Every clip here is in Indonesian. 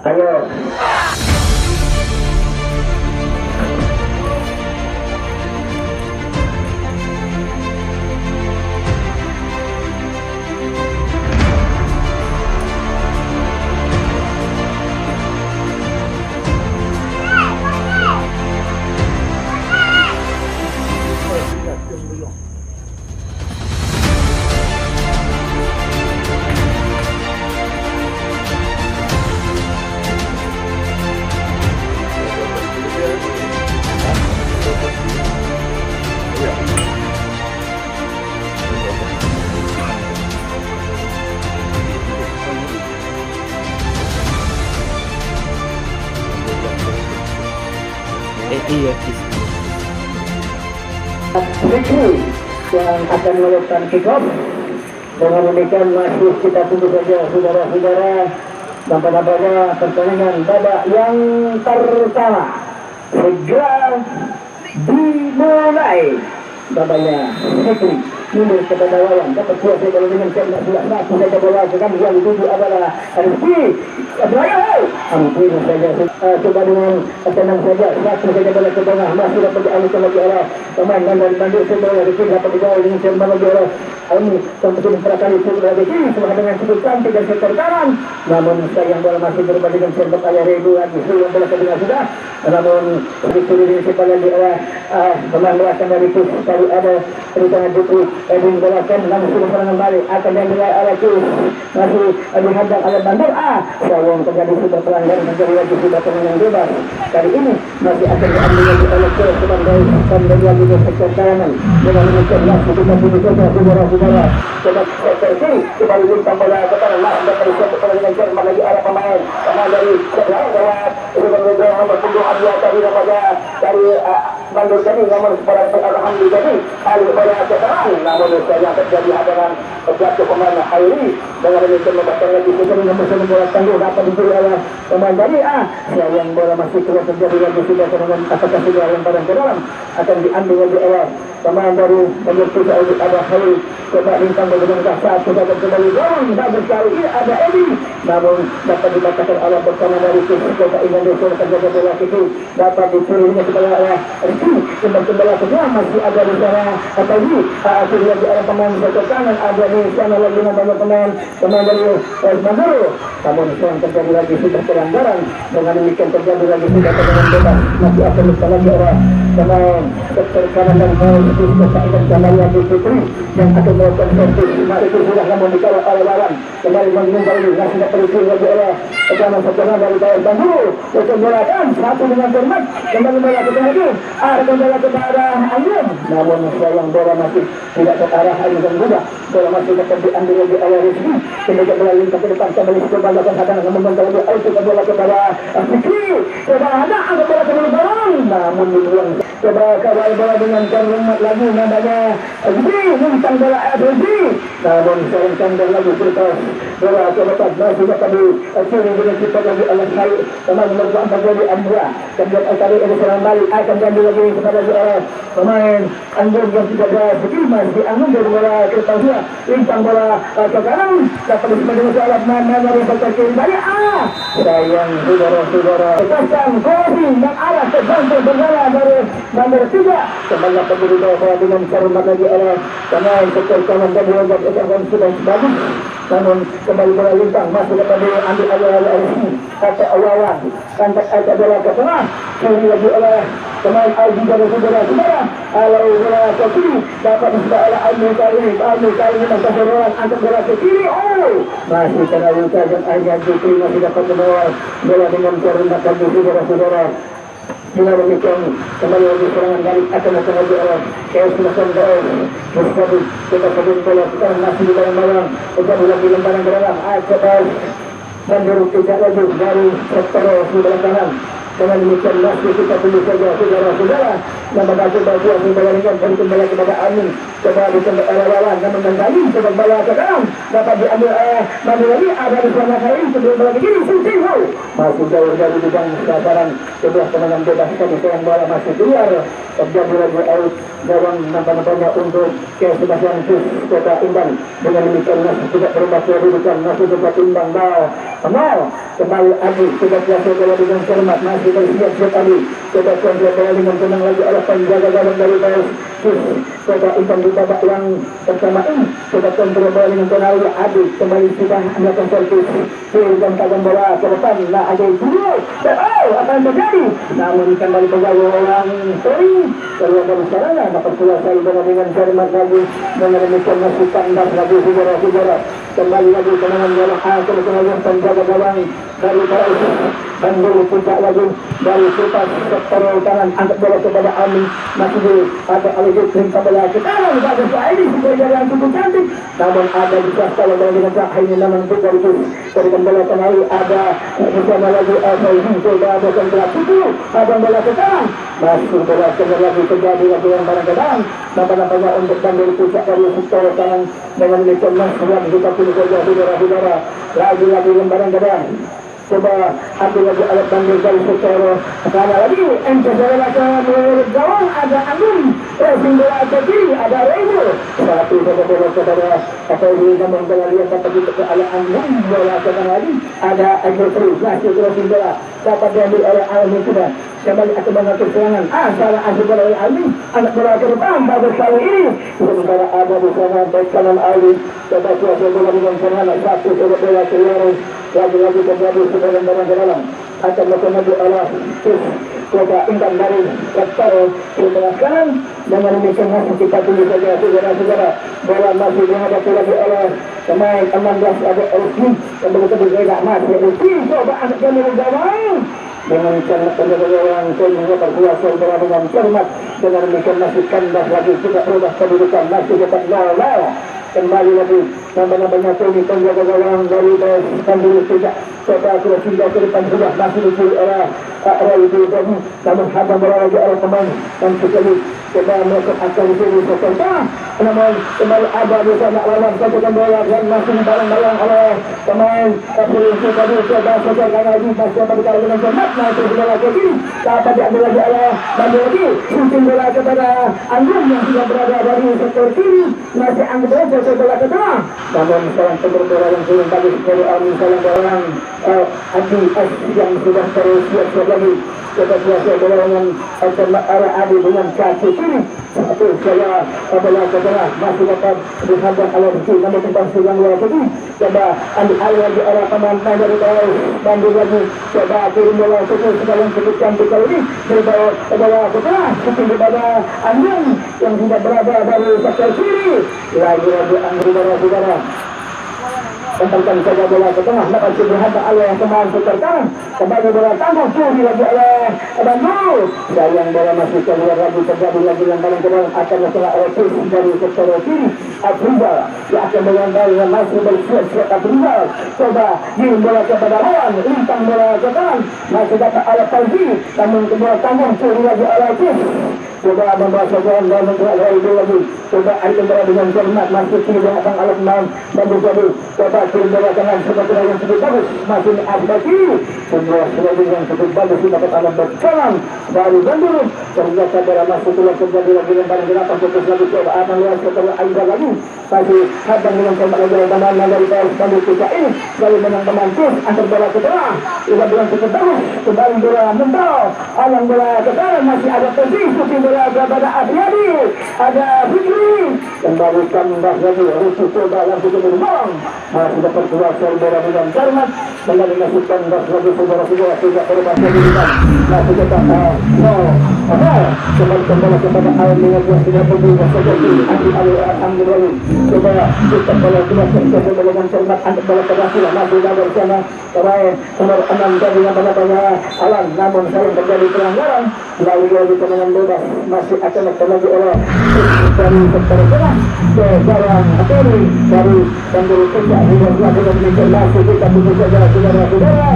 Ayo. Iya, Ricky yang akan melakukan kick off. Dengan demikian masih kita tunggu saja saudara-saudara pada pertandingan babak yang pertama segera dimulai. Babaknya Ricky mundur kepada lawan, dapat kuasa kalau dengan kena sudah satu saja bola sekarang yang dituju adalah Rizky Abraham. Hampir saja coba dengan tenang saja, satu saja bola ke tengah, masih dapat dialihkan lagi oleh pemain dari Bandung. Sebenarnya Rizky dapat digawal dengan Jerman lagi oleh ini seperti beberapa kali sudah Rizky setelah dengan cukup cantik dan sektor kanan, namun sayang bola masih berubah dengan Jerman ayah ribu lagi sebelum bola ke tengah sudah, namun Rizky disiapkan lagi oleh pemain belakang dari Kus. Kali ada perubahan Jepri Edwin Golakan, namun sudah serangan balik akan dimulai oleh Kus, masih dihadap oleh Bandung. Sayang terjadi sudah pelanggaran, menjadi lagi sudah permainan bebas. Kali ini masih akan diambil lagi oleh Kus sebagai dan lagi di sektor kanan dengan mencetak lagi kita punya saudara-saudara. Coba seperti kembali bintang bola ke kanan, masih dapat disiapkan dengan Jerman lagi arah pemain dari sebelah lewat dengan nomor punggung Abdul tadi dari Bandung tadi nomor Alhamdulillah tadi alih bola ke kanan, namun sayang terjadi hadangan jatuh pemain Hairi dengan demikian membatalkan lagi sesuatu nomor 9 bola tangguh dapat diberi oleh pemain tadi. Sayang bola masih keluar, terjadi lagi sudah serangan, apakah sudah lemparan ke dalam akan diambil lagi oleh pemain dari Bandung ada Hairi. Coba bintang dengan kasar sudah kembali dorong bagus sekali, ini ada Edi, namun dapat dibatalkan oleh bersama dari Kota Indonesia. Terjaga bola itu dapat dicurinya kepada Rizky kembali semua, masih ada di sana apa ini akhirnya di arah pemain sektor kanan, ada di sana lagi banyak pemain dari Mandoro, namun yang terjadi lagi sudah pelanggaran. Dengan demikian terjadi lagi sudah dengan bebas, masih akan lupa lagi oleh pemain sektor kanan dan pemain Kota kembali lagi Putri yang akan melakukan servis. Itu sudah namun dikawal oleh lawan, kembali mengembali masih dapat dicuri lagi oleh pemain sektor kanan dari Bandung. Bola kan satu dengan Jerman, kembali bola ke lagi bola kepada Ayun, namun sayang bola masih tidak ke arah Ayun dan juga bola masih dapat diambil lagi oleh Rizky. Kemudian bola lingkar ke depan, kembali coba melakukan hadangan, namun bola itu bola kepada Rizky, coba ada bola kembali barang, namun dibuang. Coba kawal bola dengan Jerman lagi namanya Rizky, bintang bola Rizky, namun sayang kandang lagi bertas bola ke depan, masih dapat dicuri dengan kita lagi oleh Syahid teman nomor 4 dari Andra. Kemudian tadi ada serangan balik akan diambil lagi kepada seorang pemain Anggun yang tidak ada Sekilman di Anggun dari bola ke depan dia, bintang bola ke kanan dapat disimpan dengan seorang pemain dari sektor kiri balik. Sayang saudara-saudara, pasang Kofi yang arah tergantung berbola dari nomor 3 kembali dapat dibawa dengan Cermat lagi oleh pemain sektor kanan dan bola akan sudah bagus, namun kembali bola lintang masih dapat diambil oleh Rizky kata awalan, kantak ada bola ke tengah, kiri lagi oleh pemain Aldi dari saudara-saudara. Kalau bola ke kiri dapat disebut oleh Aldi kali ini masa serangan angkat bola ke kiri, masih kena luka dan akhirnya Jukri masih dapat membawa bola dengan Cermat lagi saudara-saudara. Dengan demikian kembali lagi serangan balik akan lagi oleh Chaos Mason Daos. Kita sebut bola sekarang masih di dalam terjadi lagi lemparan ke dalam Chaos Bandung tidak lagi dari sektor sebelah kanan, Dengan demikian masih kita tunggu saja saudara-saudara yang mengaku bahagia membayarkan dan kembali kepada Amin. Coba dikembali lawan dan mengendali coba bola ke dalam dapat diambil Mandi lagi ada di sana kali sebelum bola ke kiri shooting masih jauh dari bidang sasaran sebuah tendangan bebas kami sayang bola masih keluar terjadi lagi out gawang nampak-nampaknya untuk ke Sebastian Sus Kota Imbang. Dengan demikian masih tidak berubah kedudukan masih tetap imbang Penal kembali Adi sudah biasa bola dengan cermat masih bersiap-siap Adi coba kontrol bola dengan tenang lagi oleh penjaga gawang dari Sus Kota Imbang di babak yang pertama ini coba kontrol bola dengan tenang lagi Adi kembali sudah melakukan servis dan tagan bola ke depan lah ada dulu dan akan terjadi namun kembali penjaga orang sorry keluar dari sarana dapat selesai dengan cermat lagi dengan demikian masih kandas lagi saudara-saudara kembali lagi tenangan bola kemudian penjaga gawang dari Paraisi Bandung puncak lagi dari Supas sektor kanan angkat bola kepada Amin masih ada Alif perintah bola ke kanan pada saat ini sebagai yang cukup cantik namun ada di kalau dengan Zahir ini namun bukan itu berikan bola kembali ada bersama lagi Alif coba ada kontra itu ada bola ke kanan masih bola kembali lagi terjadi lagi yang barang ke dalam nampak-nampaknya untuk Bandung puncak dari sektor kanan dengan demikian masih kita pilih saja saudara-saudara lagi-lagi yang barang ke dalam coba ambil lagi alat Bandung dari secara karena lagi ente saudara menurut gawang ada Amin bola ke kiri ada Rego satu bola kepada apa ini namun bola lihat dapat ke alat Amin bola ke kanan lagi ada Agri masih bola bola dapat diambil oleh Amin sudah kembali akan mengatur serangan salah asal bola oleh Amin anak bola ke depan bagus kali ini sementara ada di sana baik kanan Amin coba kuasa bola dengan sana satu bola keluar lagi-lagi terjadi sebarang-barang ke dalam akan melakukan oleh Kota Intan dari sektor keberhasilan dengan demikian masih kita tunggu saja saudara-saudara bola masih dihadapi lagi oleh pemain 16 ada Elvi yang begitu berbeda masih Elvi coba anak jalan gawang dengan cara penjaga yang sehingga berkuasa saudara dengan cermat dengan demikian masih kandas lagi tidak berubah kedudukan masih dapat 0-0 kembali lagi nampak-nampaknya Tony penjaga gawang dari Bandung tidak coba terus hingga ke depan sudah masih dicuri oleh Raidi Doni namun ada bola lagi oleh pemain dan sekali coba melakukan akan dicuri seserta namun kembali ada di sana lawan sajakan bola dan masih barang-barang oleh pemain polisi tadi coba sajakan lagi masih berkali dengan cermat masih bola ke kiri dapat diambil lagi oleh Bandung lagi shooting bola kepada Anggun yang sudah berada dari sektor kiri masih Anggun bola ke tengah namun sekarang bola yang belum tadi sekali Amin salah orang Adi yang sudah terus siap lagi coba kuasa bola dengan arah Adi dengan kaki kiri satu saya bola ke tengah masih dapat dihantar oleh Rizky namun tempat sedang bola ke kiri coba ambil alih lagi arah pemain dari Bandung lagi coba kirim bola ke kiri sekarang cukup cantik kali ini berbawa bola ke tengah shooting kepada Anggun yang sudah berada dari sektor kiri lagi-lagi Anggun saudara tempatkan saja bola ke tengah dapat dihantar oleh pemain sektor kanan kembali bola tangguh curi lagi oleh Bandung sayang bola masih keluar lagi terjadi lagi yang paling kedal akan masalah Otis dari sektor kiri Afriza yang akan menyandang yang masih bersiap-siap Afriza coba kirim bola kepada lawan lintang bola ke kanan masih dapat oleh Fauzi namun bola tangguh curi lagi oleh Otis coba membawa saja dan mengerak Raidi lagi coba ada bola dengan cermat masih tidak akan oleh pemain Bandung jadi coba kirim bola kanan seperti yang cukup bagus masih Asbaki semua sebagai yang cukup bagus dapat alam berkanan dari Bandung ternyata bola masuk keluar terjadi lagi yang paling delapan fokus lagi coba akan lihat setelah Aida lagi masih hadang dengan tempat lagi teman dari Bandung kita ini lalu menang teman terus antar bola ke tengah juga dengan cukup bagus kembali bola mental alang bola ke kanan masih ada posisi bola kepada Afriadi ada Fikri kembali tambah lagi Rusu coba langsung ke berulang masih dapat kuasa bola dengan cermat kembali masih tambah lagi saudara-saudara tidak berubah kedudukan masih tetap kembali kepada Alam dengan buah tidak perlu seperti Alhamdulillah coba kita bola kita dengan cermat untuk bola keberhasilan masih ada di sana pemain nomor 6 dari namanya Alam namun sering terjadi pelanggaran lalu lagi kemenangan bebas masih akan terjadi oleh dari sektor tengah ke jalan Ateri dari Bandung Puncak hingga dengan demikian masih kita tunggu saja saudara-saudara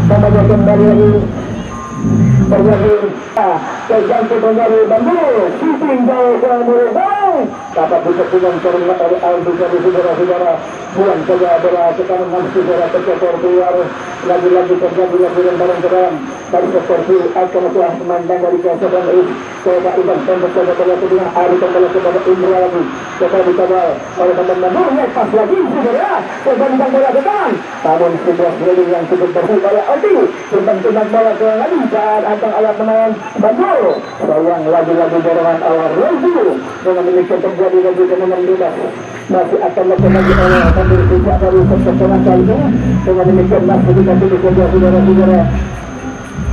sampai kembali lagi terjadi terjangkau kembali Bandung shooting jauh ke Murabang dapat diperlukan terima oleh Aldi dari saudara-saudara buang saja bola tekanan masih bola tercecer keluar lagi-lagi terjadi lagi lemparan ke dalam dari seperti akan telah memandang dari kesedan coba Iban tembak bola kedua Ari kembali kepada Indra lagi coba dikawal oleh teman Bandung lepas lagi saudara coba dibang bola ke kanan namun sebuah bola yang cukup bersih oleh Aldi tembak bola ke lagi saat antang alat pemain Bandung sayang lagi-lagi dorongan awal Renju dengan demikian terjadi lagi dengan bebas masih akan lagi oleh Bandung sejak dari pertemuan kali ini dengan demikian masih dikasih saudara-saudara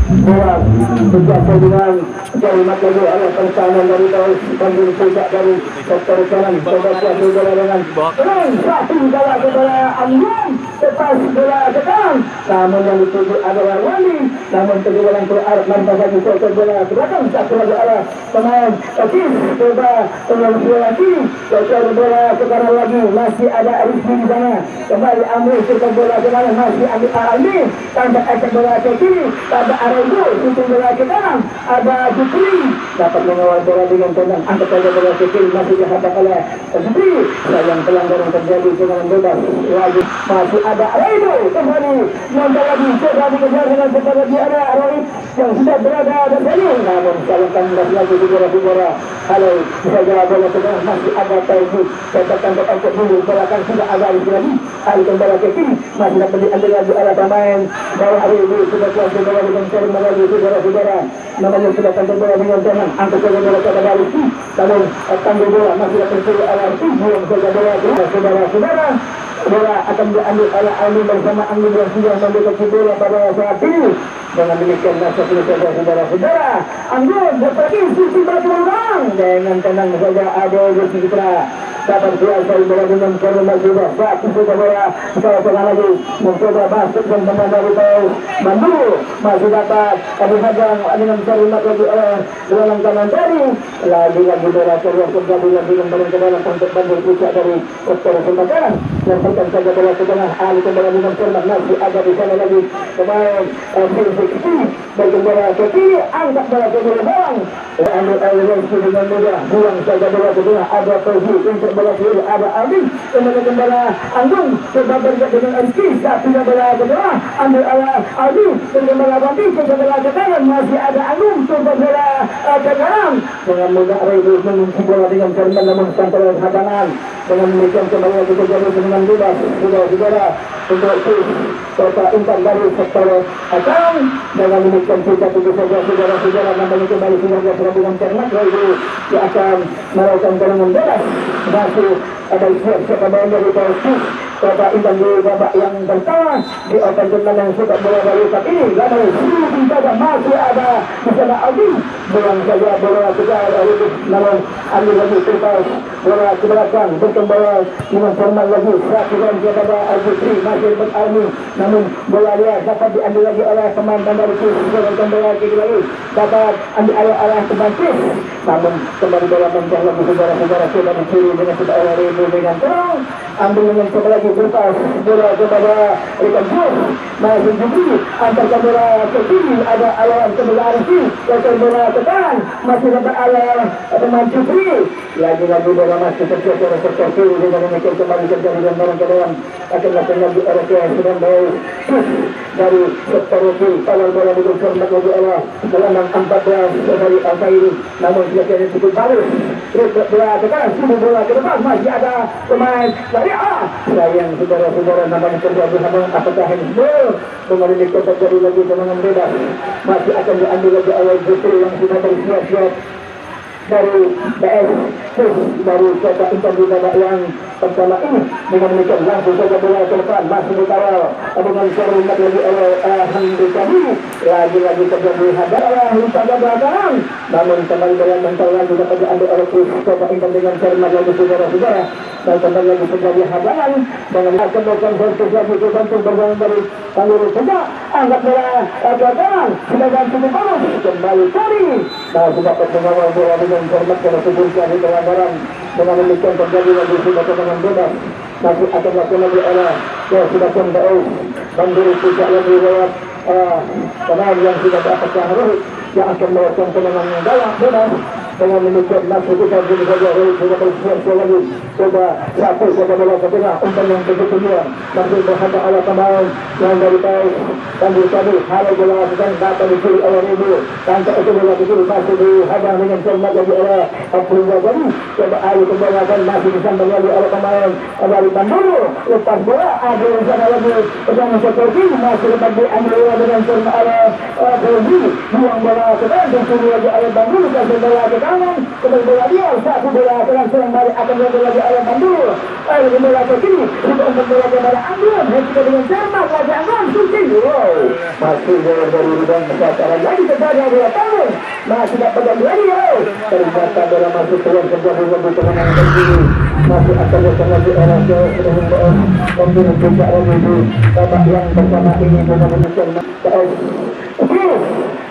bola berjatuh dengan kalimat lagi oleh pertahanan dari Bandung sejak dari sektor kanan coba jatuh bola dengan terang satu bola kepada Anggun lepas bola ke kanan namun yang dituju adalah Wali namun kedua yang keluar lantas lagi sektor bola ke belakang satu lagi oleh pemain Okis coba bola lagi sektor bola ke kanan lagi masih ada Rizky di sana kembali ambil sektor bola ke kanan masih ambil Aldi tambah ekor bola ke kiri tambah Araigo shooting bola ke kanan ada Jupri dapat mengawal bola dengan tenang angkat saja bola ke kiri masih dihadap oleh Jupri sayang pelanggaran terjadi dengan bebas lagi masih ada Araigo kembali nanti lagi coba dikejar dengan cepat lagi ada Araigo yang sudah berada di sini namun salahkan lagi di bola halo saja bola ke kanan masih ada Taibu katakan angkat dulu bola kan sudah ada di sini alihkan bola ke kiri masih dapat diambil lagi oleh pemain bawah Araigo sudah keluar bola dengan cermat lagi saudara-saudara namanya sudah tampil bola dengan tenang angkat saja bola kepada Rizky namun tampil bola masih dapat disuruh oleh Rizky buang saja bola saudara-saudara bola akan diambil oleh Ali bersama Anggun yang sudah mendeteksi bola pada saat ini dengan demikian nasib saudara-saudara Anggun berpergi sisi berkembang dengan tenang saja ada Rizky Citra dapat kuasai bola dengan cermat juga saat itu bola kita tengah lagi mencoba masuk dan menambah dari Bandung masih dapat Adi Hadang dengan cermat lagi oleh gelandang kanan dari lagi-lagi bola keluar terjadi lagi yang ke dalam untuk Bandung puncak dari sektor pembakaran lemparkan saja bola ke tengah Ali kembali dengan cermat masih ada di sana lagi pemain Sisi bagi bola ke kiri angkat bola ke belakang ambil Rizky dengan mudah buang saja bola ke tengah ada Pergi untuk bola kiri ada Aldi kembali Anggun coba bergerak dengan Rizky satunya bola ke tengah ambil Aldi kembali Bambi coba bola ke kanan masih ada Anggun coba bola ke kanan dengan mudah Rizky mengunci bola dengan cermat namun sampai hadangan dengan demikian kembali lagi terjadi dengan bebas saudara-saudara untuk kota Intan dari sektor akan dengan demikian kita tunggu saja saudara-saudara namanya kembali semoga dengan cermat Rizky dia akan melakukan serangan bebas masih ada siap-siap pemain dari Polsek kota Intan di babak yang pertama di open turnamen yang sudah bola dari saat ini lalu saja masih ada di sana Aldi buang saja bola kejar namun ambil lagi terpas bola ke belakang berkembali dengan formal lagi saat kepada Al-Bukri masih beralmi namun bola dia dapat diambil lagi oleh pemain Bandar Riki dan bola kiri lagi dapat ambil oleh Kebantis namun kembali bola mencari lagi saudara-saudara sudah dicuri dengan sudah oleh Ribu dengan terang ambil dengan coba lagi berpas bola kepada Rikan Jus masih Jubri antarkan bola ke kiri ada alam kebelah Riki dan bola ke kanan masih dapat alam pemain Jubri lagi-lagi bola masih tercecer kiri dengan demikian kembali terjadi dan barang ke dalam akan lakukan lagi oleh sedang baik dari sektor kiri kalau bola diberikan lagi oleh gelandang 14 dari Al-Fairi namun silakan cukup bagus bola ke kanan sudah bola ke depan masih ada pemain dari sayang saudara-saudara namanya terjadi namun apakah ini dengan demikian terjadi lagi tenangan bebas masih akan diambil lagi oleh Jutri yang sudah bersiap-siap dari BS dari kota Intan di babak yang pertama ini dengan demikian langsung saja bola ke depan masih dikawal dengan cermat lagi oleh Hamdi Kadi lagi-lagi terjadi hadalah lupa belakang namun kembali bola mental lagi dapat diambil oleh kota Intan dengan cermat lagi saudara-saudara dan kembali lagi terjadi hadangan dengan akan melakukan versus lagi ke bantu berjalan dari Tangguru saja angkat bola ke kanan sudah ganti ke bawah kembali Kadi nah sudah dapat mengawal bola dengan cermat karena sebelumnya di pelanggaran dengan demikian terjadi lagi sudah dengan bebas masih akan dilakukan lagi oleh sudah Daus Bandung tidak lagi lewat pemain yang sudah dapatkan Rohit yang akan melakukan tendangan yang dalam bebas. Dengan demikian masuk kita saja Rohit sudah bersiap lagi. Coba satu bola ke tengah, umpan yang begitu dia masih berhadap oleh pemain yang dari bawah tadi halo bola sedang dapat dicuri oleh Ribu. Tanpa itu bola itu masih dihadang dengan cermat lagi oleh Abdul Ghazali. Coba ayo kembali masih disambung lagi oleh pemain dari Bandung. Lepas bola ada di sana lagi dengan seperti masih dapat diambil dengan cermat oleh Ghazali. Buang bola ke dalam dicuri lagi oleh Bandung. Kasih bola ke kanan, kembali bola dia satu bola dengan serang balik akan diambil lagi oleh Bandung. Ayo bola ke kiri untuk bola kepada Anggun. Kita dengan cermat lagi Anggun suci. Masih dari ribang kesalahan lagi kepada bola tangan. Masih tak pegang lagi. Ternyata bola masuk keluar terjadi lebih tenang begini. Masih akan datang lagi orang jauh sedang membeli juga lagi di babak yang pertama ini dengan demikian.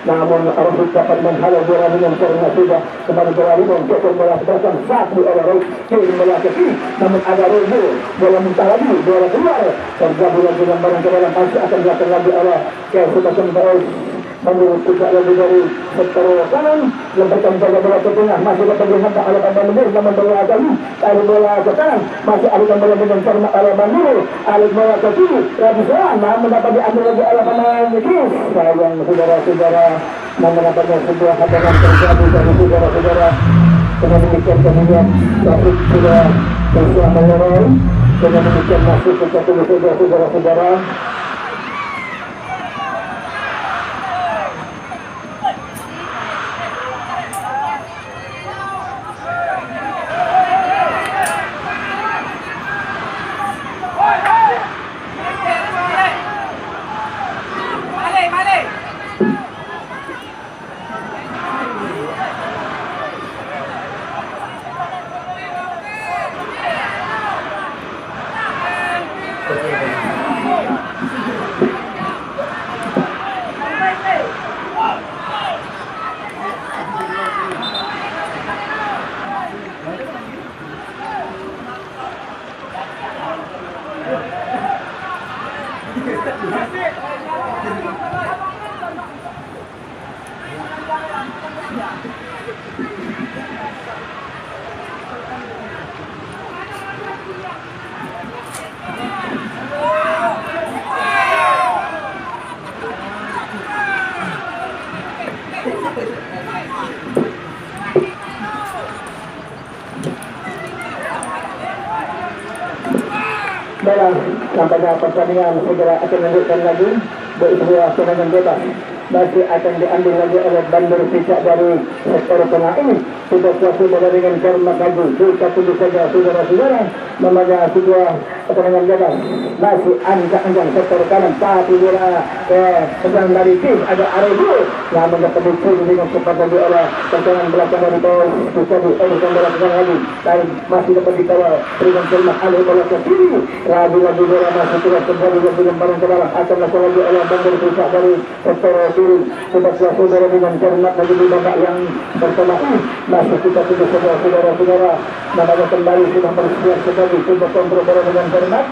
Namun Rohit dapat menghalau bola dengan karena sudah kembali bola ribon cetak bola belakang satu oleh Rohit kiri bola ke kiri. Namun ada Ribu bola muntah lagi bola keluar tergabung lagi dengan barang ke dalam masih akan datang lagi oleh Kesulitan Baus. Menurut tidak lagi dari sektor kanan lemparkan saja bola ke tengah masih dapat dihantar oleh Bandung namun bola kali tarik bola ke kanan masih alihkan bola dengan cermat oleh Bandung alih bola ke kiri lagi serang namun dapat diambil lagi oleh pemain Kis. Sayang saudara-saudara mendapatkan sebuah hadangan terjadi dari saudara-saudara. Dengan demikian kemudian Taufik sudah berusaha menyerang. Dengan demikian masuk ke satu saudara-saudara. Dalam nampaknya pertandingan segera akan lanjutkan lagi sebuah tendangan bebas masih akan diambil lagi oleh Bandar Picak dari sektor tengah ini. Sudah selesai bola dengan Karma Kaju. Kita tunggu saja saudara-saudara namanya sebuah pertandingan bebas masih ancang-ancang sektor kanan tapi bola sedang dari Kis ada Arebu yang mendapat dicuri dengan cepat lagi oleh pertandingan belakang dari bawah bisa diedukkan bola ke lagi dan masih dapat dikawal dengan Karma alih bola ke kiri lagi bola masih terus kembali dengan barang ke dalam akan lakukan lagi oleh Bandar Picak dari sektor kiri. Sudah saudara dengan cermat lagi di babak yang pertama ini masih kita tunggu saudara-saudara namanya kembali sudah bersiap sekali sudah kontrol bola dengan cermat.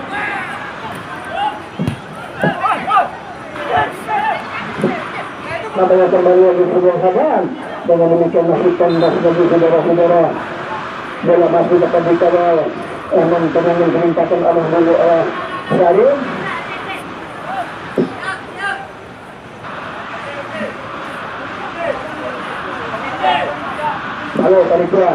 Namanya kembali lagi sebuah hadangan dengan demikian masih kandas lagi saudara-saudara bola masih dapat dikawal namun tendangan dimintakan oleh Syarif. Halo, Panitia.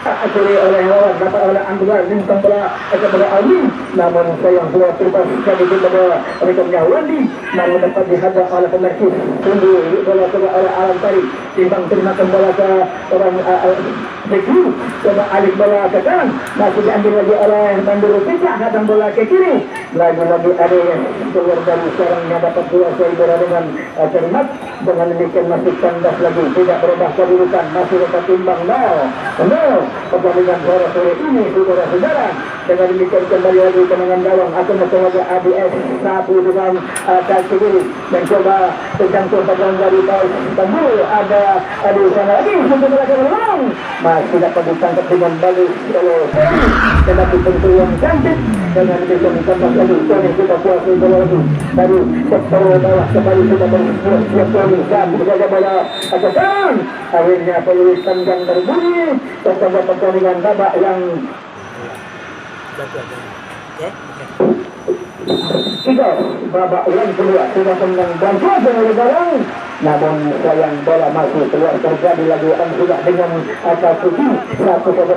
Akhirnya oleh lawan dapat oleh Anggular bintang bola kepada Alwi, namun sayang bola terlepas jadi kepada rekannya Wandi, namun dapat dihadang oleh pemerkis tunggu bola kepada oleh Alam Tari, timbang termakan bola ke orang Bekri, coba alik bola ke kanan, masih diambil lagi oleh Banduru Pecah, hadang bola ke kiri, lagi-lagi ada yang keluar dari sarangnya dapat kuasai bola dengan cermat, dengan demikian masih kandas lagi, tidak berubah kedudukan, masih tetap timbang 0-0. Pertandingan sore ini saudara-saudara, dengan demikian kembali lagi kemenangan gawang akan mencoba ABS Sabu dengan kaki kiri mencoba terjangkau pertandingan dari Istanbul, ada di sana lagi untuk melakukan ulang, masih dapat ditangkap dengan balik oleh Ferry, tetapi tentu yang cantik dengan demikian ditambah lagi Tony kita kuasai bola lagi dari sektor bawah kembali sudah bersiap Tony dan berjaga bola akan akhirnya peluit tendang berbunyi terhadap pertandingan babak yang tiga babak yang kedua sudah tendang dan kuasa oleh gawang, namun sayang bola masih keluar, terjadi lagi sudah dengan satu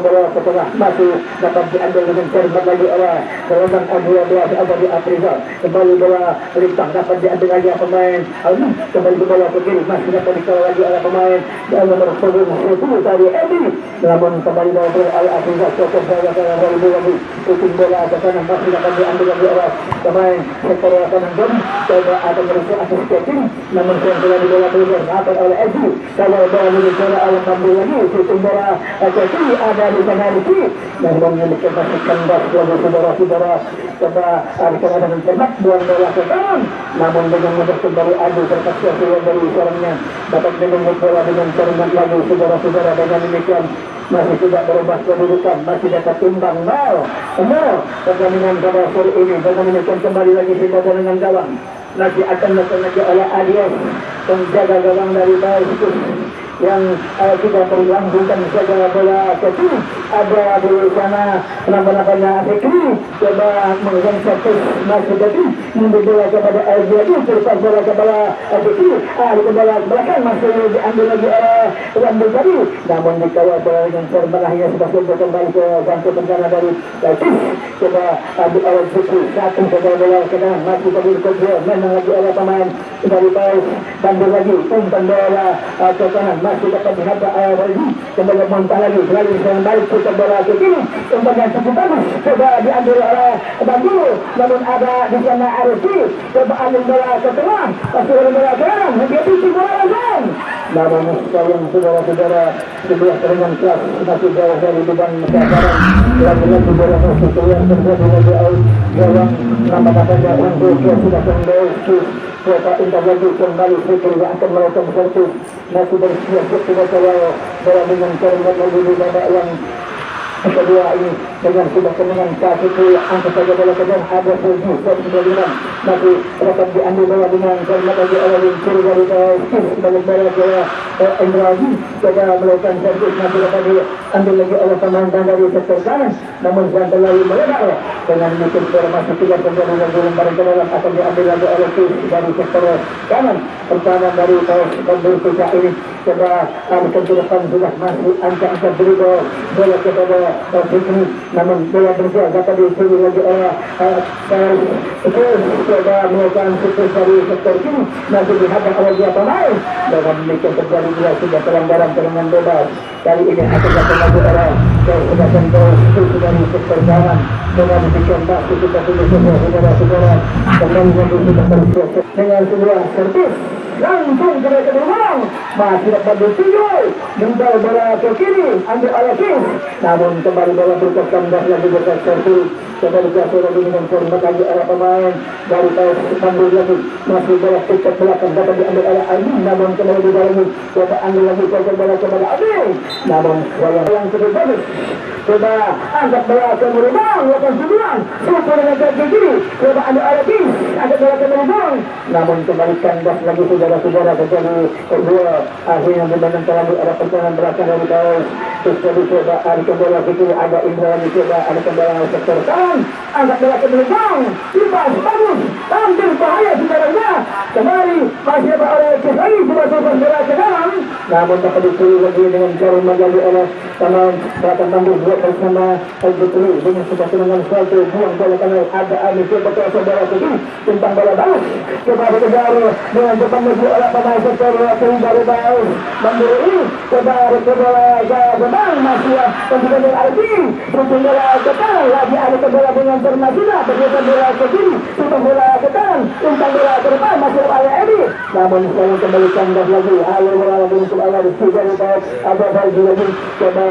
bola ke tengah masih dapat diambil dengan cermat lagi oleh seorang dua ada di Afrika, kembali bola rintang dapat diambil lagi pemain Almi, kembali bola ke kiri masih dapat dikawal lagi oleh pemain nomor 10 tadi Edi, namun kembali bola oleh Afrika cukup saya dari bola lagi ujung bola ke kanan masih dapat diambil lagi oleh pemain sektor kanan dan coba akan merusak atas ke kiri, namun sayang bola di bola berubah dapat oleh Edi, kalau bola dicoba oleh Bambu lagi ujung bola ke kiri ada di sana lagi dan memiliki masih kandas lagi saudara-saudara, coba ada dengan cermat buang bola ke kanan, namun dengan mudah kembali adu terpaksa keluar dari sarangnya, dapat dengan bola dengan cermat lagi saudara-saudara, dengan demikian masih tidak berubah kedudukan, masih dapat timbang 0-0 pertandingan pada sore ini. Dengan demikian kembali lagi kita dengan gawang lagi akan melakukan lagi oleh Adios, penjaga gawang dari Baik yang kita berlambungkan saja bola ke kiri, ada di sana nama-namanya Fikri, coba mengenai satu masuk ke kiri, mundur bola kepada Alzadi, terlepas bola kepada Fikri, di bola belakang masih diambil lagi oleh Rambut tadi, namun dikawal bola dengan terbelahnya sudah kembali ke gangku bencana dari Altis, coba ambil oleh Fikri, satu saja bola ke kanan, masih tadi kedua, memang lagi oleh pemain dari Baik, bandur lagi, umpan bola ke kanan, masih dapat dihadap lagi, kembali muntah lagi, lalu dengan balik putar bola ke kiri, umpan yang cukup bagus, coba diambil oleh Bandung, namun ada di sana Arifi, coba ambil bola ke tengah, masih oleh bola ke kanan, dia bikin bola langsung, namun sekalian saudara-saudara, sebuah serangan kelas masih jauh dari beban kesabaran, lagi-lagi bola masih keluar, terjadi lagi gawang nama-namanya untuk sudah kembali Kota Indah lagi kembali Fikri yang akan melakukan satu masih bersiap sudah kalau bola dengan cermat lagi di babak yang kedua ini dengan sudah kemenangan satu angka saja bola kejar ada 7-9 masih dapat diambil bola dengan cermat lagi oleh Lincir dari balik bola ke Indraji, coba melakukan servis masih dapat diambil lagi oleh pemain dari sektor kanan, namun jangan terlalu meledak dengan mungkin formasi tidak terjadi lagi lembaran ke dalam akan diambil lagi oleh dari sektor kanan, pertahanan dari Bandung Pecah ini coba alihkan ke depan sudah masih angka-angka dribble bola kepada Fikri, namun bola bergerak dapat disuruh lagi oleh coba melakukan putus dari sektor kiri masih dihadap oleh dia pemain, dengan demikian terjadi dia sudah pelanggaran dengan bebas. Kali ini akan dapat lagi oleh sudah sentuh dari sektor kanan, dengan demikian masih kita tulis saudara-saudara kembali sudah tersiap dengan sebuah servis langsung ke belakang masih dapat dituju mental bola ke kiri ambil oleh Kis, namun kembali bola berkosong dan lagi berkosong kembali jatuh lagi dengan format lagi oleh pemain dari PS Bandung lagi masih bola ke belakang dapat diambil oleh Amin, namun kembali di dalam coba ambil lagi bola kepada Amin, namun yang cukup bagus coba angkat bola ke Meribang 89 super dengan ke kiri coba ambil oleh Kis angkat bola ke Meribang, namun kembali kandas lagi saudara-saudara terjadi kedua akhirnya dimenangkan lagi ada pertahanan belakang dari PS terus coba ada bola ke kiri ada Indra lagi coba ada bola sektor kanan angkat bola ke Meribang bebas bagus tampil bahaya saudaranya kembali masih dapat oleh Kis lagi coba bola ke dalam, namun dapat dicuri lagi dengan cara menjadi oleh pemain belakang Bandung bersama Al-Butri dengan sebuah serangan salto buang bola kanan ada Ali coba bola ke kiri tentang bola bagus coba berkejar dengan depan menuju oleh pemain sektor kiri dari baus Bandung ini coba bola ke depan masih tentunya dengan Albi tentang bola ke kanan lagi ada bola dengan Bernasida bergeser bola ke kiri tentang bola ke kanan tentang bola ke depan masih oleh Edi, namun sekarang kembali kandas lagi alur bola lagi untuk Allah di dari baus ada lagi coba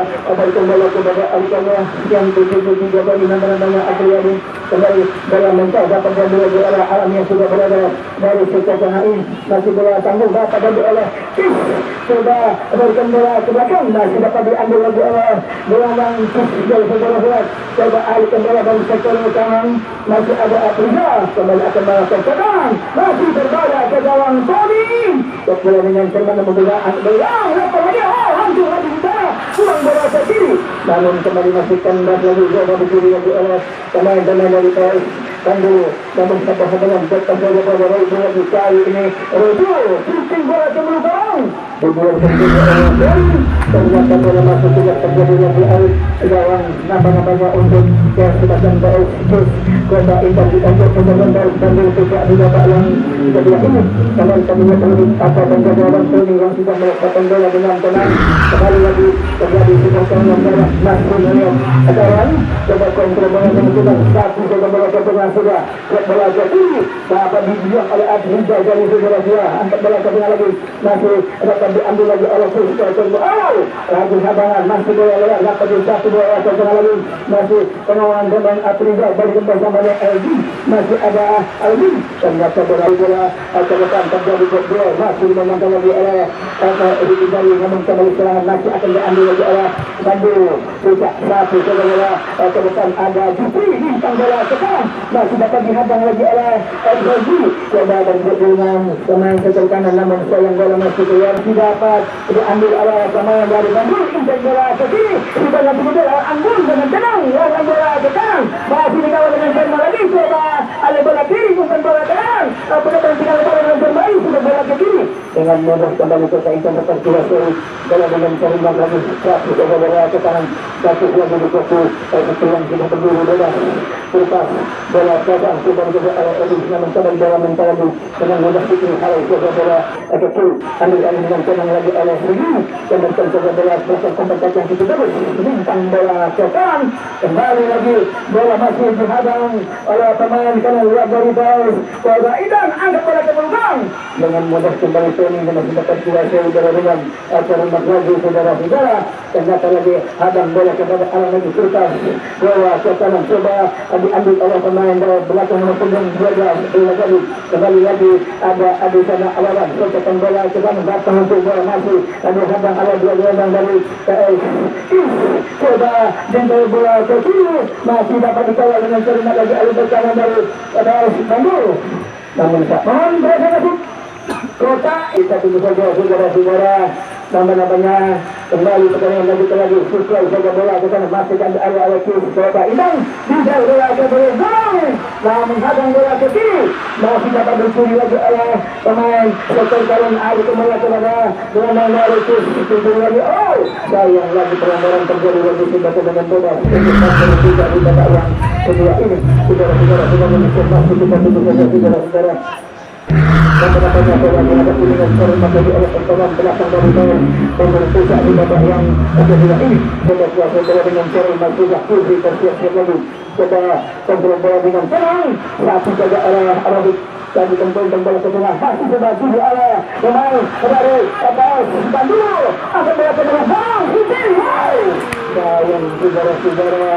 bola kepada Alikanya yang tujuh dari nama-namanya Adriani kembali bola mental dapat diambil oleh Alam yang sudah berada dari sektor HI masih bola tanggung dapat diambil oleh Kis coba berikan bola ke belakang masih dapat diambil lagi oleh gelandang Kis dari saudara coba alihkan bola dari sektor kanan masih ada Apriza kembali akan bola ke kanan masih berbalik ke gawang Tony bola dengan cermat menggunakan bola lepas lagi hancur lagi di sana kurang bola ke kiri, namun kembali masih kandas lagi coba dicuri lagi oleh pemain-pemain dari PS Bandung, namun sabar-sabaran tetap saja pada Rojo lagi kali ini Rojo shooting bola ke belakang dibuat sendiri oleh ternyata bola masuk tidak terjadi lagi oleh gawang nama-namanya untuk yang sudah dan baik terus kota Intan ditanjur kemudian dari Bandung tidak didapat yang kedua ini kembali kami terlebih apa dan jawaban Tony yang sudah melakukan bola dengan tenang kembali lagi terjadi situasi yang merah masuk melihat adalah coba kontrol bola menentukan satu coba bola ke tengah sudah bola ke kiri dapat dibuang oleh Adriza dari saudara-saudara angkat bola ke tengah lagi masih dapat diambil lagi oleh Sultan lagi habangan masih bola lewat dapat satu bola ke tengah lagi masih pengawalan dengan Adriza balik bersamanya LG masih ada Alvin ternyata bola ke depan terjadi bola masih memantau lagi oleh Rizali namun kembali serangan masih akan diambil lagi oleh Bandung tidak satu bola ke depan ada Jupri bintang bola ke kanan masih dapat dihadang lagi oleh LG coba dan dengan pemain sektor kanan namun sayang bola masih keluar tidak dapat diambil oleh pemain dari Bandung bintang bola ke kiri tidak dapat bola Anggun dengan tenang yang bola ke kanan masih dikawal dengan Firman lagi coba ada bola kiri bukan bola kanan penonton tinggal bola dengan bermain sudah bola ke kiri dengan mudah kembali ke kaitan perkiraan bola dengan Firman lagi coba bola ke kanan satu lagi di kopi yang sudah berdiri bola lepas bola pegang coba oleh Edi namun kembali bola mental lagi dengan mudah itu kalau coba bola ke kiri ambil alih dengan tenang lagi oleh Segi dan coba bola proses kompetisi yang cukup bagus bintang bola ke kanan kembali lagi bola masih dihadang oleh pemain kanan luar dari baus coba Idan angkat bola ke belakang dengan mudah kembali Tony dengan mendapat kuasa udara dengan terlemak lagi saudara-saudara ternyata lagi hadang bola kepada Alam lagi Sultan bola ke kanan coba diambil oleh pemain dari belakang nomor punggung 12 bola lagi kembali lagi ada di sana Awalan socokan bola ke kanan datang untuk bola masih ada hadang ala dua gelandang dari PS coba jempol bola ke kiri masih dapat dikawal dengan cermat lagi alih bersama dari PS Bandung namun mohon berhati-hati kota kita tunggu saja saudara-saudara nama-namanya kembali pertandingan lagi sesuai saja bola ke sana masih kan ala kiri coba Indang bisa bola ke belakang namun hadang bola ke kiri masih dapat bercuri lagi oleh pemain sektor kanan ada kembali kepada gelandang dari itu lagi sayang lagi pelanggaran terjadi lagi sudah dengan bola tidak di babak yang kedua ini saudara-saudara sudah masih kita tunggu saja saudara-saudara dan menapanya bola menghadapi dengan cermat lagi oleh pertahanan belakang dari bawah dan berpusat di babak yang kedua ini bola kuasa bola dengan cermat sudah pulih bersiap-siap lagi coba kontrol bola dengan tenang satu jaga oleh Arabic dan ditempelkan bola ke tengah, masih berbagi di area pemain dari PS Bandung akan bola ke tengah, Bang Hussein, dan saudara-saudara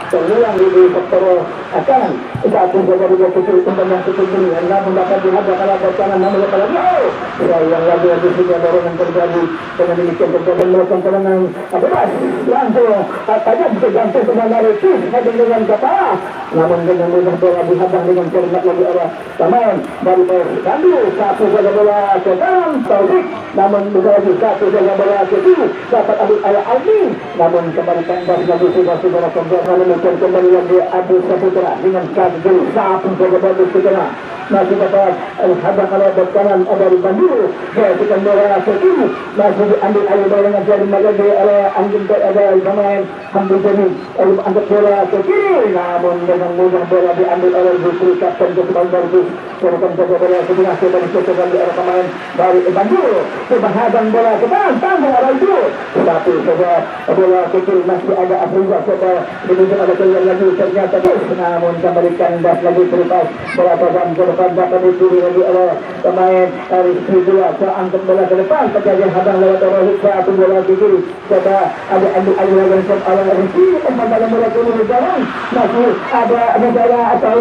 terluang di sektor akan saat menjaga di kecil kembali yang cukup ini anda mendapat dihadap kalau berkanan namun lepas lagi yang lagi sudah dorongan terjadi dengan demikian terjadi melakukan serangan bebas langsung saja bisa gantung dengan Riki dengan kepala namun dengan mudah bola dihadap dengan cermat lagi arah pemain dari Bandung satu jaga bola ke dalam Taufik namun juga lagi satu jaga bola ke kiri dapat ambil ayah Almi namun kembali kandas lagi saudara-saudara pembuatan kembali yang diadu Saputra dengan kaki satu jaga bola ke tengah masih dapat hadap kalau berkanan dari Bandung jadikan bola ke kiri masih diambil ayah bola dari Magadi oleh Anjing ada pemain Hamdi Jani angkat bola ke kiri namun dengan mudah bola diambil oleh Bukri Kapten Jepang Barbus serahkan jaga bola ke tengah coba dicoba oleh pemain dari Bandung coba hadang bola ke depan tanggung arah itu tapi saja bola ke kiri masih ada Afrika coba dibuat ada keluar lagi ternyata namun kembali kandas lagi terlepas bola tajam ke depan dapat dicuri lagi oleh pemain dari Sriwijaya angkat bola ke depan terjadi hadang lewat Rohit satu bola ke kiri coba ada ambil ayu yang oleh Riki dalam bola ke kiri jalan masih ada negara atau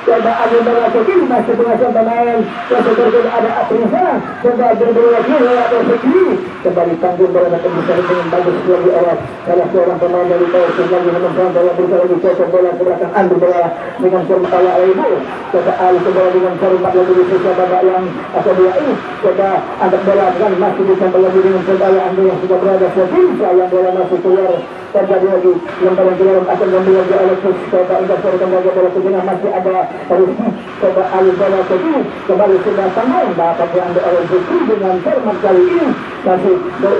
coba ada bola ke kiri masih pengasan pemain terjadi ada Afrika coba berbola ke kiri kembali tanggung bola dan bisa dengan bagus lagi oleh salah seorang pemain dari Persib lagi menembak bola bisa lagi cocok bola ke belakang ambil bola dengan cermat oleh Ibu coba Ali bola dengan cermat lagi di sisi babak yang kedua ini coba angkat bola dengan masih bisa lagi dengan cermat oleh Andi yang sudah berada sebisa yang bola masih keluar terjadi lagi lemparan ke dalam akan mengambil lagi oleh Kus coba angkat bola ke tengah masih ada Rizky coba Ali bola ke kiri kembali sudah tanggung dapat diambil oleh Zikri dengan cermat kali ini masih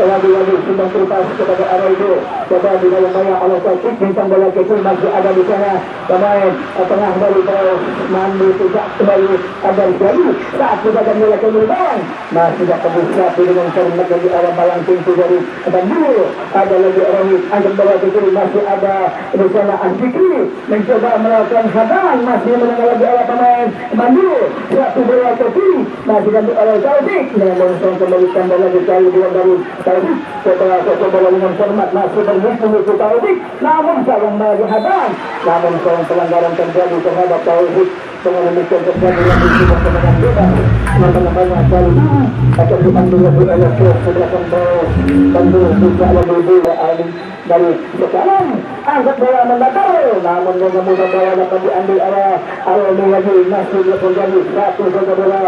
lagi sudah terlepas kepada arah itu coba di dalam banyak oleh Taufik bintang bola kecil masih ada di sana pemain tengah dari Mandi tidak kembali ada Jali saat kita akan bola ke bawah masih dapat bisa dengan cermat dari arah balang pintu dari Bandung ada lagi Rohit angkat bola ke kiri masih ada di sana Azikri mencoba melakukan hadangan masih menengah lagi oleh pemain Bandung satu bola ke kiri masih diambil oleh Taufik dengan langsung kembalikan bola ke kiri dari Taufik coba bola dengan cermat masih bermusuh Taufik namun sayang lagi hadang namun sayang pelanggaran terjadi terhadap Taufik dengan demikian terjadi lagi sudah kemenangan bebas namanya kali ini akan diambil lagi oleh klub belakang Bandung bisa lagi dua Ali dari sekarang angkat bola mendatar namun dengan mudah bola dapat diambil oleh Aroni lagi masih terjadi satu saja bola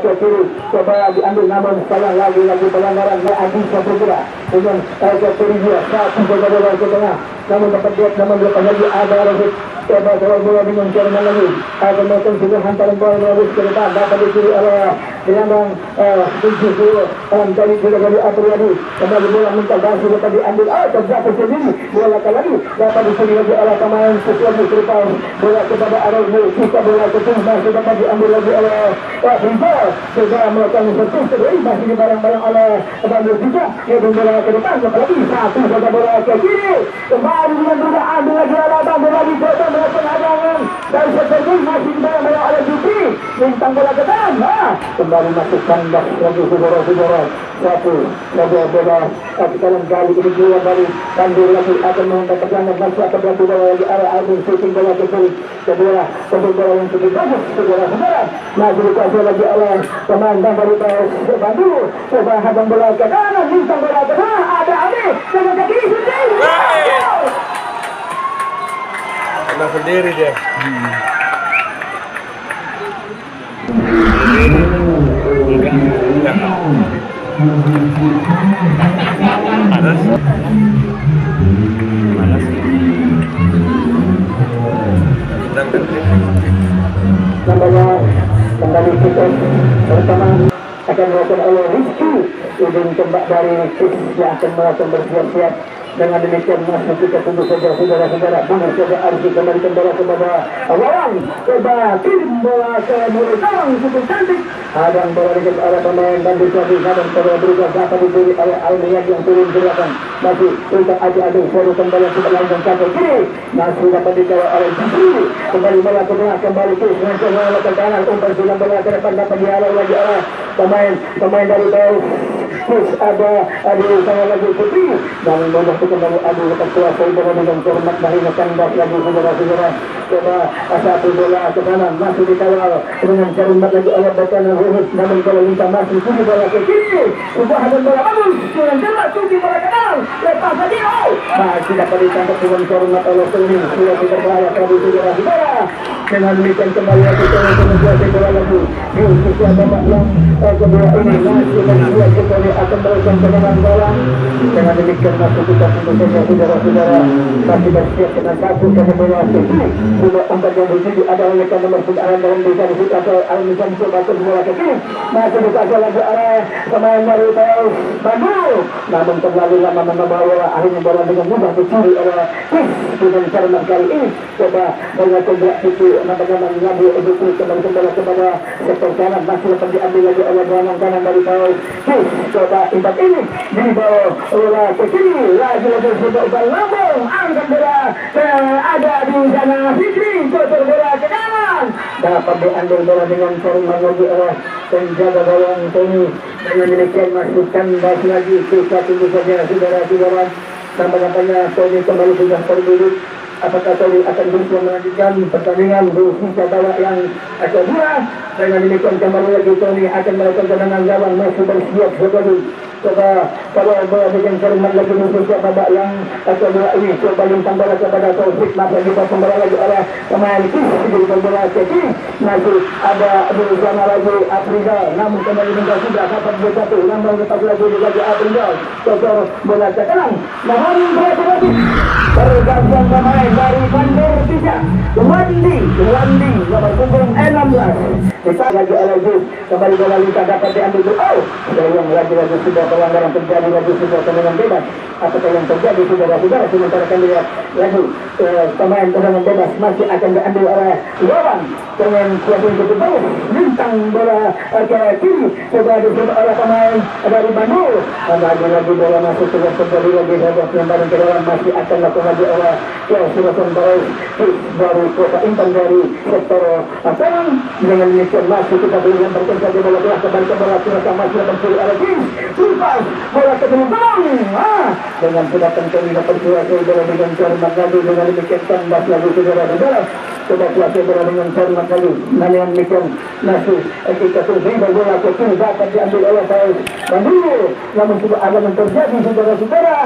ke kiri coba diambil namun salah lagi pelanggaran Adi Saputra dengan ke kiri dia satu saja bola ke tengah namun dapat lihat namun lepas lagi ada Rohit coba bola dengan cermat lagi akan melakukan juga hantaran bola Rohit ke depan dapat dicuri oleh gelandang tujuh kali juga dari Apriyadi kembali bola minta basi dapat diambil terjatuh sendiri bola lagi dapat dicuri lagi oleh pemain sesuatu terlepas bola kepada Aroni kita bola ke tengah masih dapat diambil lagi oleh Afrika coba melakukan satu terus masih di barang-barang oleh Bandung juga dia bola ke depan lagi satu saja bola ke kiri kembali dengan mudah ambil lagi oleh Bandung lagi coba melakukan hadangan dari seperti masih di barang-barang oleh Jupri bintang bola ke dalam kembali masuk kandas lagi saudara-saudara satu saja bola dalam kali ini keluar dari Bandung lagi akan mengangkat kesangan masih akan berlaku bola lagi arah Alvin shooting bola ke kiri kedua bola yang cukup bagus saudara-saudara masih dikasih lagi oleh pemain dari PS Bandung coba hadang bola ke kanan bintang bola ke kanan ada Ali dengan kaki shooting kena sendiri dia panas nampaknya kembali kita bersama akan melakukan oleh Rizky ujung tembak dari Rizky yang akan melakukan bersiap-siap Dengan demikian masih kita tunggu saja saudara-saudara. Benar saja Arfi kembalikan bola kepada lawan. Coba kirim bola ke mulut gawang cukup cantik. Hadang bola di arah pemain dan disuapi hadang bola berubah dapat diberi oleh Almian yang turun ke belakang. Masih untuk adu-adu serukan bola ke belakang kaki kiri. Masih dapat dikawal oleh Jafri. Kembali bola ke tengah kembali ke bola ke kanan. Umpan silang bola ke depan dapat dihalau lagi oleh pemain dari bawah. Terus ada sama lagi Putri dan bola itu kembali adu lepas kuasai bola dengan hormat dari kandas lagi saudara-saudara. Coba satu bola ke kanan masih dikawal dengan hormat lagi oleh Bacan Ruhut namun bola lintang masih tujuh bola ke kiri. Ubah dan bola bagus dengan jelas tujuh bola ke kanan lepas lagi masih dapat ditangkap dengan hormat oleh Selin sudah tidak berbahaya tadi saudara-saudara. Dengan demikian kembali lagi ke menguasai bola lagi di usia babak yang kedua ini masih membuat sekali akan melakukan penanganan bola. Dengan demikian masih kita tunggu saja saudara-saudara masih bersiap dengan satu dari bola kiri. Sudah umpan yang dituju adalah lekan nomor 9 dalam bisa disebut atau Al-Misam Sobatun bola ke kiri. Masih buka lagi arah pemain Marius Bandung. Namun terlalu lama membawa bola akhirnya bola dengan mudah dicuri oleh Chris dengan cara kali ini. Coba bola kegerak itu namanya mengambil itu kembali kepada sektor kanan masih dapat diambil lagi oleh gelandang kanan dari Paul. Coba impak ini dibawa bola ke kiri lagi sudah berlambung angkat bola ada di sana Fikri putar bola ke kanan dapat diambil bola dengan format lagi oleh penjaga gawang Tony. Dengan demikian masukkan bas lagi kita tunggu saja saudara-saudara namanya Tony kembali sudah berdiri. Apakah Tony akan bisa melanjutkan pertandingan di sisa bawah yang kedua. Dengan demikian kembali lagi Tony akan melakukan tendangan gawang masih bersiap sekali. Coba bola dengan cermat lagi musuh babak yang kedua ini. Coba lintang bola kepada Taufik masih dipasang bola lagi oleh pemain Kis di bola kiri. Masih ada di sana lagi Afrika namun kembali menggak sudah dapat bersatu namun lepas lagi Afrika. Coba bola ke kanan namun bola lagi pergantian pemain dari Bandar 3 Wandi nomor punggung 16 kita lagi oleh Gus kembali bola lintang dapat diambil yang lagi sudah pelanggaran terjadi lagi sudah tendangan bebas. Apakah yang terjadi saudara-saudara sementara kami lihat lagi pemain tendangan bebas masih akan diambil oleh lawan dengan kuasa yang cukup bagus lintang bola ke kiri coba disebut oleh pemain dari Bandung lagi bola masuk terjadi lagi saja pelanggaran ke dalam masih akan lakukan lagi oleh Surasan Baris dari kota Intan dari sektor kanan. Dengan demikian masih kita berikan berkata bola telah kembali ke bola Surasan masih mencuri oleh Kim Sulpas bola ke belakang dengan sudah kembali dapat kuasai bola dengan cermat lagi. Dengan demikian tambah lagi saudara-saudara sudah kuasai bola dengan cermat lagi. Dengan demikian masih kita terima bola ke kiri dapat diambil oleh Paris Bandung namun sudah ada yang terjadi saudara-saudara.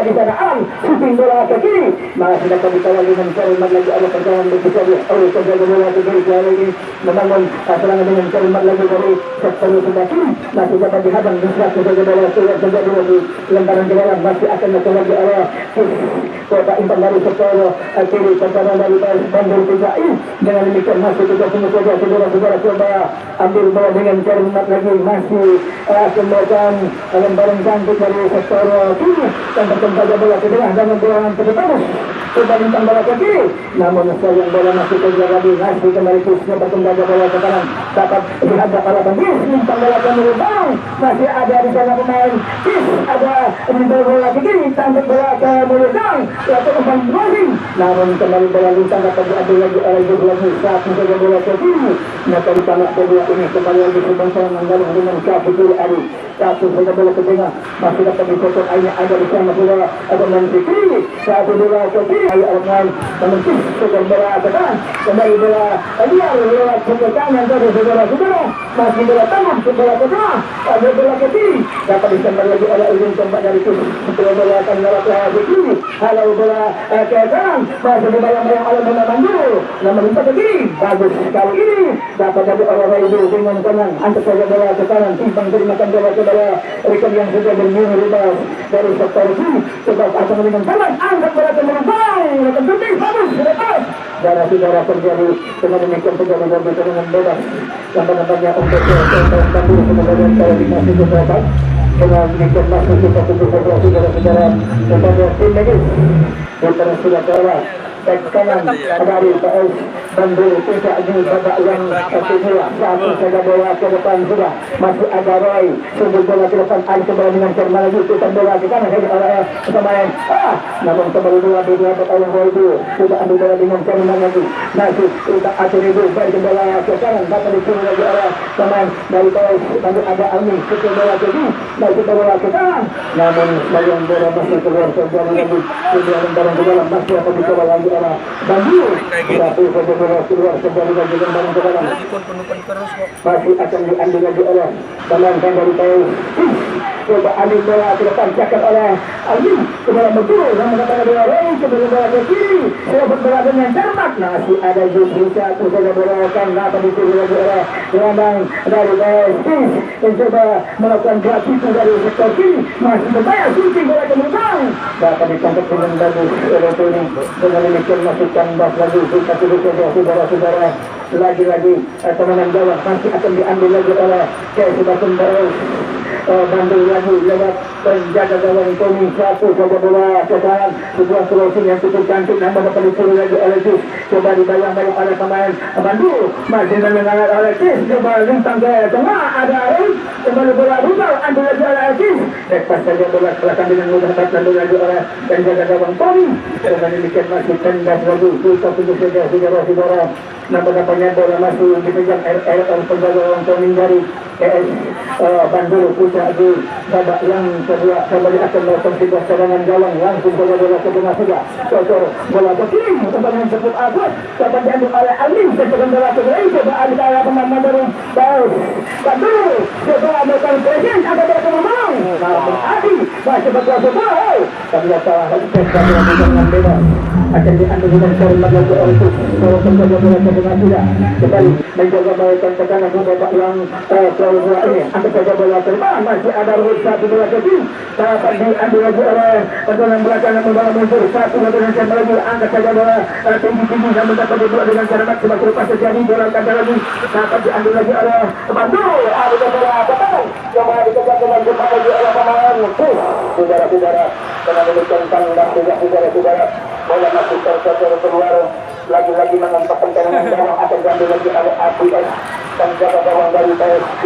Di sana Alam shooting bola ke kiri masih dapat dikawal dengan cermat lagi ada perjalanan berkecil oleh penjaga bola ke kiri lagi membangun serangan dengan cermat lagi dari sektor sebelah kiri masih dapat dihadang di sebelah penjaga bola terjadi lagi lemparan ke dalam masih akan lakukan lagi oleh kota Intan dari sektor kiri perjalanan dari Bandung 3 ini. Dengan demikian masih kita semua saja saudara-saudara coba ambil bola dengan cermat lagi masih akan melakukan lemparan cantik dari sektor kiri dan berkembang bola ke tengah dan bola ke depan coba lintang bola ke kiri namun sayang bola masih terjaga di masih kembali terusnya berkembang bola ke kanan dapat dihadap oleh pembis lintang bola ke belakang masih ada di sana pemain Kis ada lintang bola ke kiri tangkap bola ke belakang atau umpan crossing namun kembali bola lintang dapat diambil lagi oleh Jus lagi satu saja bola ke kiri maka di tanah kedua ini kembali lagi sebangsa menggalung dengan kaki kiri Ali satu saja bola ke tengah masih dapat dipotong akhirnya ada di sana bola ada main ke kiri satu bola ke kiri ayo Arman mementing segar bola ke kanan kembali bola liar lewat ke kanan dari saudara-saudara masih bola tangan bola ke tengah ada bola ke kiri dapat disambar lagi oleh ujung tempat dari itu setelah bola akan lewat ke kiri halau bola ke kanan masih dibayang-bayang oleh bola Bandung namun lompat ke kiri bagus kali ini dapat dari oleh Raidu dengan kanan angkat saja bola ke kanan timbang terimakan bola ke bola rekan yang sudah bermain ribas dari sektor kiri coba akan dengan kanan angkat bola ke belakang lepas shooting bagus lepas saudara-saudara terjadi dengan demikian terjadi dengan bebas yang namanya untuk Bandung kemudian saya dikasih kesempatan dengan bikin masuk kita untuk saudara-saudara kepada tim lagi kita sudah kalah back kanan dari PS Bandung tidak di babak yang kedua satu saja bola ke depan sudah masih ada Roy sumber bola ke depan Ali kembali dengan Sherman lagi kita bola ke kanan oleh pemain namun kembali bola di dua oleh Roy itu sudah ambil bola dengan Sherman lagi masih tidak ada itu baik bola ke kanan dapat disuruh lagi oleh pemain dari PS Bandung ada Amin kita bola ke sini masih bola ke kanan namun yang bola masih keluar kembali lagi sudah barang ke dalam masih akan dicoba lagi oleh Bandung tapi saja bola keluar kembali lagi barang ke dalam masih akan diambil lagi oleh pemain dari PS coba ambil bola ke depan cakap oleh Amin kembali betul yang mengatakan bola Ray kembali bola ke kiri coba bola dengan cermat masih ada Jumri satu saja bola akan dapat disuruh lagi oleh gelandang dari PS mencoba melakukan grafiti dari sektor kiri masih berbayar shooting bola ke belakang dapat ditangkap dengan bagus oleh Tony dengan demikian masih tambah lagi kita saudara-saudara lagi-lagi teman gawang masih akan diambil lagi oleh Kesubatun Baros Bandung lagi lewat penjaga gawang Tony satu saja bola ke dalam sebuah crossing yang cukup cantik namun dapat disuruh lagi oleh Jus coba dibayang-bayang oleh pemain Bandung masih mendengar oleh Kis coba lintang ke tengah ada Arif kembali bola rubal ambil lagi oleh Kis lepas saja bola kelakang dengan mudah diambil lagi oleh penjaga gawang Tony dengan demikian masih tendas lagi kita tunggu saja saudara-saudara nampaknya bola masih dipegang RRL penjaga gawang Tony dari PS Bandung puncak di babak yang kedua kembali akan melakukan sebuah serangan gawang langsung bola ke tengah saja cocor bola ke kiri tempat yang cukup agut dapat diambil oleh Alim sebagai bola ke kiri coba ada ke arah pemain dari Bandung coba melakukan presiden ada bola ke memang namun Adi masih berkuasa bola ternyata dengan bebas akan diambil dengan cara lagi oleh penjaga bola ke tengah saja kembali menjaga melakukan tekanan babak yang kedua ini angkat saja bola terbang masih ada Ruhut satu bola ke kiri dapat diambil lagi oleh penjaga belakang yang bola muncul satu lagi dengan lagi angkat saja bola tinggi-tinggi yang mendapat bola dengan cara maksimal lepas terjadi bola kandang lagi dapat diambil lagi oleh Bandung ada bola petang coba dikejar dengan cepat lagi oleh pemain saudara-saudara dengan demikian tanda saudara-saudara bola masih tercocor keluar lagi-lagi menempatkan dengan gawang akan diambil lagi oleh APS dan jaga gawang dari PSG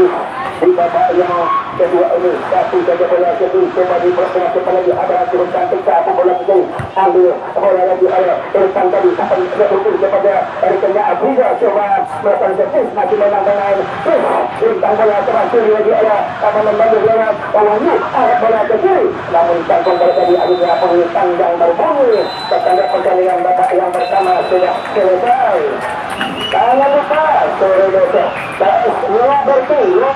di babak yang kedua ini satu jaga bola kedua coba di pertengah cepat lagi ada turun cantik satu bola kedua ambil bola lagi oleh Irfan tadi akan berhubung kepada tarikannya Abuja coba melakukan servis masih menang dengan bintang bola terakhir lagi oleh Taman Bandung lewat Wangi arah bola ke kiri namun tangkong bola tadi akhirnya pengurusan yang berbunyi pertanda pertandingan babak yang pertama sudah selesai. Jangan lupa sore besok